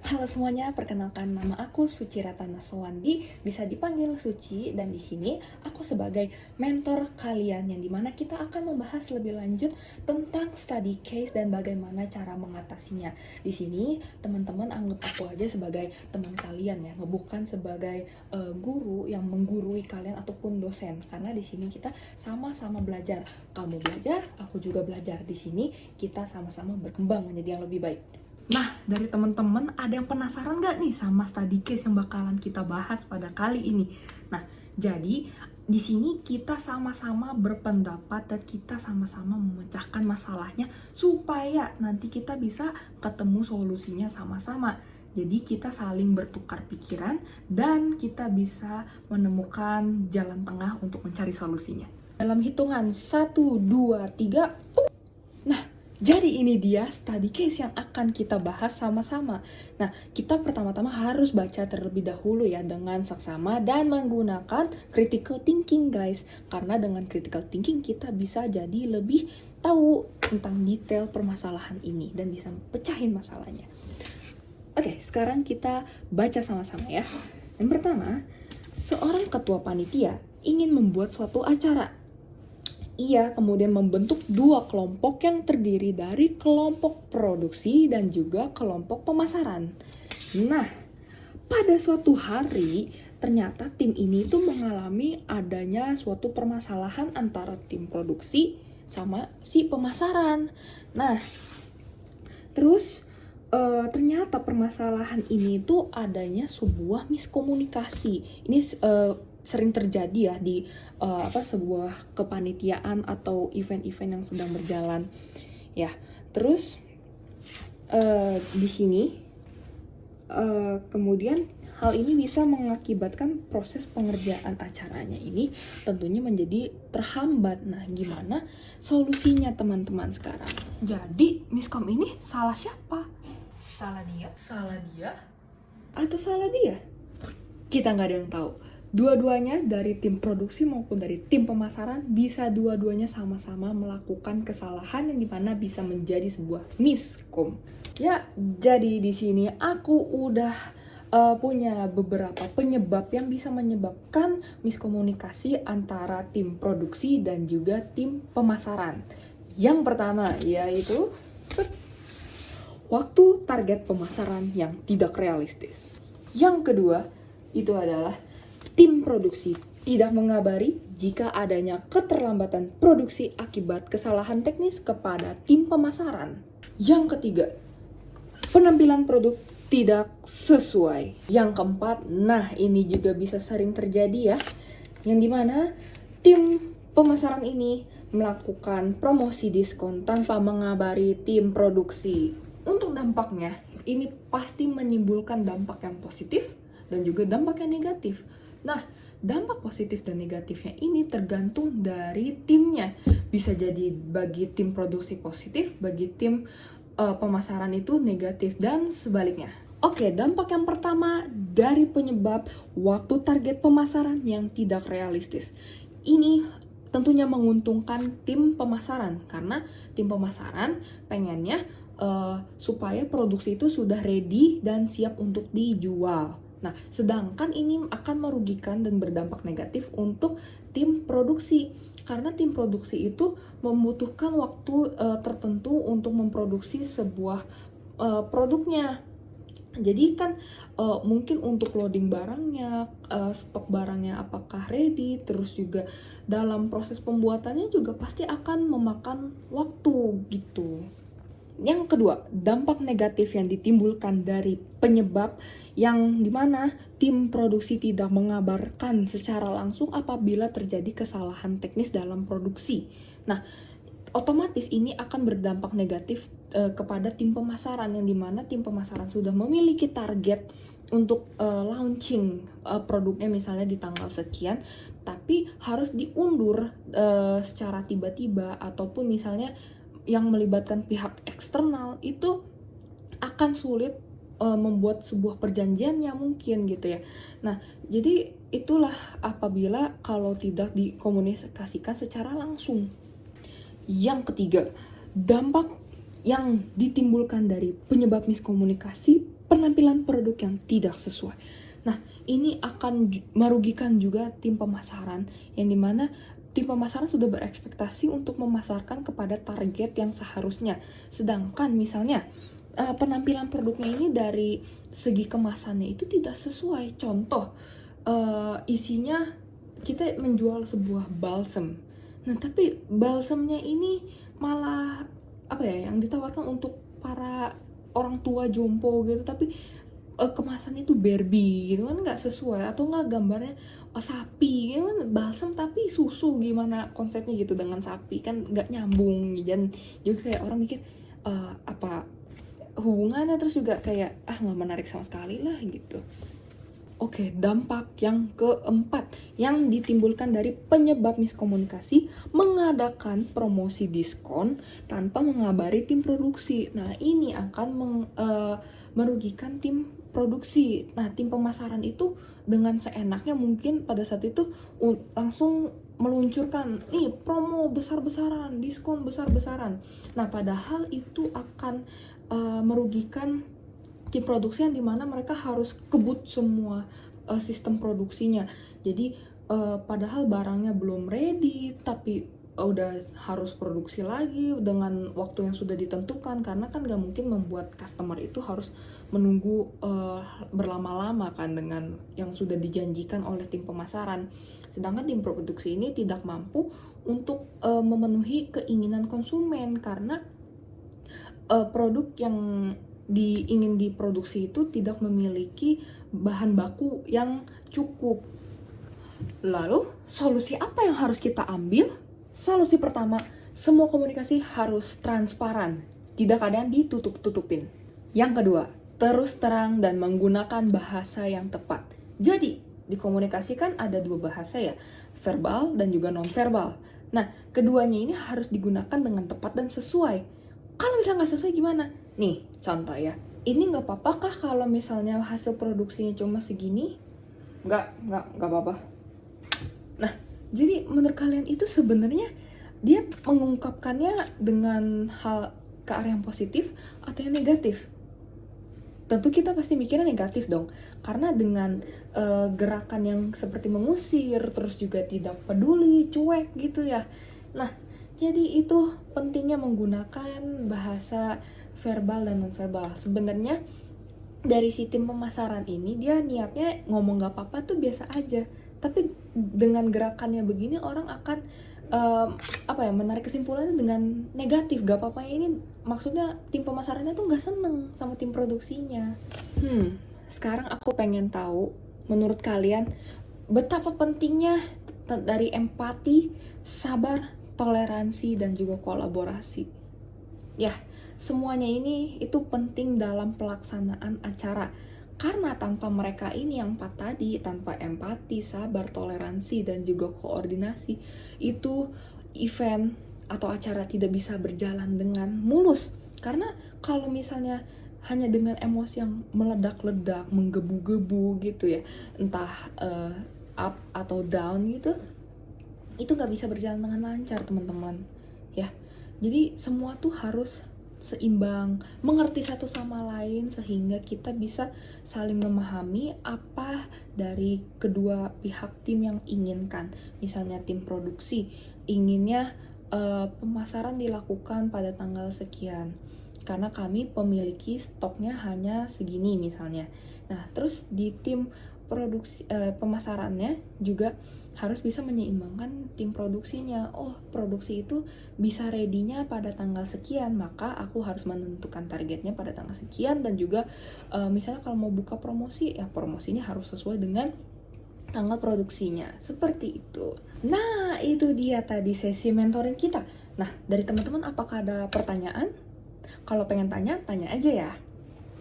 Halo semuanya, perkenalkan nama aku Suci Ratana Sowandi, bisa dipanggil Suci, dan di sini aku sebagai mentor kalian yang dimana kita akan membahas lebih lanjut tentang study case dan bagaimana cara mengatasinya. Di sini teman-teman anggap aku aja sebagai teman kalian ya, bukan sebagai guru yang menggurui kalian ataupun dosen, karena di sini kita sama-sama belajar. Kamu belajar, aku juga belajar. Di sini kita sama-sama berkembang menjadi yang lebih baik. Nah, dari teman-teman ada yang penasaran nggak nih sama study case yang bakalan kita bahas pada kali ini? Nah, jadi di sini kita sama-sama berpendapat dan kita sama-sama memecahkan masalahnya supaya nanti kita bisa ketemu solusinya sama-sama. Jadi kita saling bertukar pikiran dan kita bisa menemukan jalan tengah untuk mencari solusinya. Dalam hitungan 1, 2, 3. Nah, jadi ini dia study case yang akan kita bahas sama-sama. Nah, kita pertama-tama harus baca terlebih dahulu ya dengan saksama dan menggunakan critical thinking guys. Karena dengan critical thinking kita bisa jadi lebih tahu tentang detail permasalahan ini dan bisa pecahin masalahnya. Oke, sekarang kita baca sama-sama ya. Yang pertama, seorang ketua panitia ingin membuat suatu acara. Ia kemudian membentuk dua kelompok yang terdiri dari kelompok produksi dan juga kelompok pemasaran. Nah, pada suatu hari ternyata tim ini tuh mengalami adanya suatu permasalahan antara tim produksi sama si pemasaran. Nah, terus ternyata permasalahan ini tuh adanya sebuah miskomunikasi. Ini sering terjadi ya di sebuah kepanitiaan atau event-event yang sedang berjalan ya. Terus di sini kemudian hal ini bisa mengakibatkan proses pengerjaan acaranya ini tentunya menjadi terhambat. Nah, gimana solusinya teman-teman sekarang? Jadi miskom ini salah siapa? Salah dia, Atau salah dia? Kita nggak ada yang tahu. Dua-duanya dari tim produksi maupun dari tim pemasaran bisa dua-duanya sama-sama melakukan kesalahan yang dimana bisa menjadi sebuah miskom. Ya, jadi di sini aku udah punya beberapa penyebab yang bisa menyebabkan miskomunikasi antara tim produksi dan juga tim pemasaran. Yang pertama yaitu waktu target pemasaran yang tidak realistis. Yang kedua itu adalah tim produksi tidak mengabari jika adanya keterlambatan produksi akibat kesalahan teknis kepada tim pemasaran. Yang ketiga, penampilan produk tidak sesuai. Yang keempat, nah ini juga bisa sering terjadi ya, yang dimana tim pemasaran ini melakukan promosi diskon tanpa mengabari tim produksi. Untuk dampaknya, ini pasti menimbulkan dampak yang positif dan juga dampak yang negatif. Nah, dampak positif dan negatifnya ini tergantung dari timnya. Bisa jadi bagi tim produksi positif, bagi tim pemasaran itu negatif, dan sebaliknya. Oke, dampak yang pertama dari penyebab waktu target pemasaran yang tidak realistis. Ini tentunya menguntungkan tim pemasaran, karena tim pemasaran pengennya supaya produksi itu sudah ready dan siap untuk dijual. Nah, sedangkan ini akan merugikan dan berdampak negatif untuk tim produksi. Karena tim produksi itu membutuhkan waktu tertentu untuk memproduksi sebuah produknya. Jadi kan mungkin untuk loading barangnya, stok barangnya apakah ready, terus juga dalam proses pembuatannya juga pasti akan memakan waktu gitu. Yang kedua, dampak negatif yang ditimbulkan dari penyebab yang dimana tim produksi tidak mengabarkan secara langsung apabila terjadi kesalahan teknis dalam produksi. Nah, otomatis ini akan berdampak negatif kepada tim pemasaran, yang dimana tim pemasaran sudah memiliki target untuk launching produknya misalnya di tanggal sekian, tapi harus diundur secara tiba-tiba, ataupun misalnya yang melibatkan pihak eksternal itu akan sulit membuat sebuah perjanjiannya mungkin gitu ya. Nah, jadi itulah apabila kalau tidak dikomunikasikan secara langsung. Yang ketiga, dampak yang ditimbulkan dari penyebab miskomunikasi penampilan produk yang tidak sesuai. Nah, ini akan merugikan juga tim pemasaran, yang dimana tim pemasaran sudah berekspektasi untuk memasarkan kepada target yang seharusnya. Sedangkan misalnya penampilan produknya ini dari segi kemasannya itu tidak sesuai. Contoh, isinya kita menjual sebuah balsam. Nah, tapi balsamnya ini malah yang ditawarkan untuk para orang tua jompo gitu, tapi kemasannya itu Barbie gitu kan, nggak sesuai. Atau nggak gambarnya sapi gitu kan, balsam tapi susu, gimana konsepnya gitu dengan sapi, kan nggak nyambung. Dan juga kayak orang mikir apa hubungannya, terus juga kayak nggak menarik sama sekali lah gitu. Oke, dampak yang keempat yang ditimbulkan dari penyebab miskomunikasi, mengadakan promosi diskon tanpa mengabari tim produksi. Nah, ini akan merugikan tim produksi. Nah, tim pemasaran itu dengan seenaknya mungkin pada saat itu langsung meluncurkan nih promo besar-besaran, diskon besar-besaran. Nah, padahal itu akan merugikan tim produksi, yang dimana mereka harus kebut semua sistem produksinya. Jadi padahal barangnya belum ready, tapi udah harus produksi lagi dengan waktu yang sudah ditentukan, karena kan gak mungkin membuat customer itu harus menunggu berlama-lama kan dengan yang sudah dijanjikan oleh tim pemasaran. Sedangkan tim produksi ini tidak mampu untuk memenuhi keinginan konsumen, karena produk yang ingin diproduksi itu tidak memiliki bahan baku yang cukup. Lalu, solusi apa yang harus kita ambil? Solusi pertama, semua komunikasi harus transparan, tidak ada yang ditutup-tutupin. Yang kedua, terus terang dan menggunakan bahasa yang tepat. Jadi, dikomunikasikan ada dua bahasa ya, verbal dan juga non-verbal. Nah, keduanya ini harus digunakan dengan tepat dan sesuai. Kalau misalnya nggak sesuai gimana? Nih, contoh ya. Ini nggak apa-apa kah kalau misalnya hasil produksinya cuma segini? Nggak apa-apa. Nah, jadi menurut kalian itu sebenarnya dia mengungkapkannya dengan hal ke arah yang positif atau yang negatif? Tentu kita pasti mikirnya negatif dong. Karena dengan gerakan yang seperti mengusir, terus juga tidak peduli, cuek gitu ya. Nah, jadi itu pentingnya menggunakan bahasa verbal dan non-verbal. Sebenarnya dari si tim pemasaran ini, dia niatnya ngomong gak apa-apa tuh biasa aja. Tapi dengan gerakannya begini, orang akan menarik kesimpulannya dengan negatif. Gak apa-apa ini maksudnya tim pemasarannya tuh gak seneng sama tim produksinya. Sekarang aku pengen tahu, menurut kalian betapa pentingnya dari empati, sabar, toleransi, dan juga kolaborasi. Ya, semuanya ini itu penting dalam pelaksanaan acara. Karena tanpa mereka ini yang empat tadi, tanpa empati, sabar, toleransi, dan juga koordinasi, itu event atau acara tidak bisa berjalan dengan mulus. Karena kalau misalnya hanya dengan emosi yang meledak-ledak, menggebu-gebu gitu ya, entah up atau down gitu, itu gak bisa berjalan dengan lancar teman-teman ya. Jadi semua tuh harus seimbang, mengerti satu sama lain, sehingga kita bisa saling memahami apa dari kedua pihak tim yang inginkan. Misalnya tim produksi inginnya pemasaran dilakukan pada tanggal sekian, karena kami memiliki stoknya hanya segini misalnya. Nah, terus di tim produksi pemasarannya juga harus bisa menyeimbangkan tim produksinya. Oh, produksi itu bisa ready-nya pada tanggal sekian, maka aku harus menentukan targetnya pada tanggal sekian. Dan juga misalnya kalau mau buka promosi, ya promosinya harus sesuai dengan tanggal produksinya. Seperti itu. Nah, itu dia tadi sesi mentoring kita. Nah, dari teman-teman apakah ada pertanyaan? Kalau pengen tanya, tanya aja ya.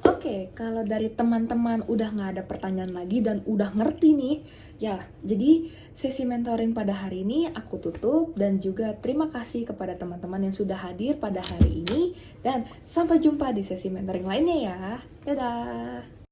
Oke, kalau dari teman-teman udah gak ada pertanyaan lagi dan udah ngerti nih, ya, jadi sesi mentoring pada hari ini aku tutup. Dan juga terima kasih kepada teman-teman yang sudah hadir pada hari ini. Dan sampai jumpa di sesi mentoring lainnya ya. Dadah!